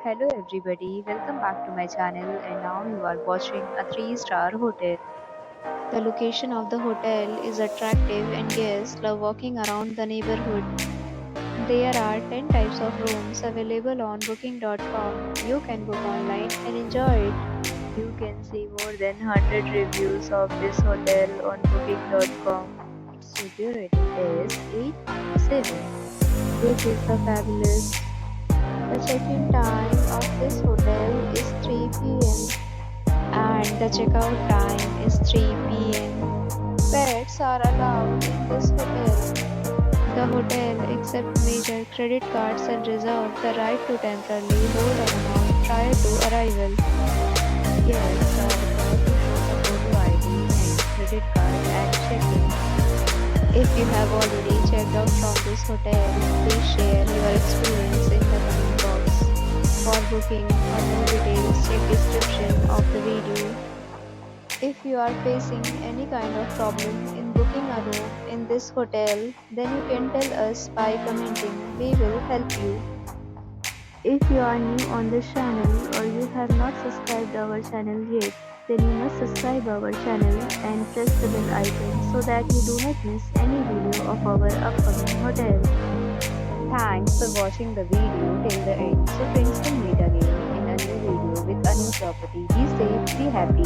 Hello everybody, welcome back to my channel and now you are watching a 3-star hotel. The location of the hotel is attractive and guests love walking around the neighborhood. There are 10 types of rooms available on booking.com. You can book online and enjoy it. You can see more than 100 reviews of this hotel on booking.com. Its review rating is 8.7, which is the fabulous. The check-in time of this hotel is 3 p.m. and the checkout time is 3 p.m. Pets are allowed in this hotel. The hotel accepts major credit cards and reserves the right to temporarily hold an amount prior to arrival. Guests are required to show a photo ID and credit card at check-in. If you have already checked out from this hotel, please share your experience in the comment box. For booking or more details, check description of the video. If you are facing any kind of problem in booking a room in this hotel, then you can tell us by commenting. We will help you. If you are new on this channel or you have not subscribed our channel yet, then you must subscribe our channel and press the bell icon so that you do not miss any video of our upcoming hotel. Thanks for watching the video till the end. So friends, will meet again in a new video with a new property. Be safe, be happy.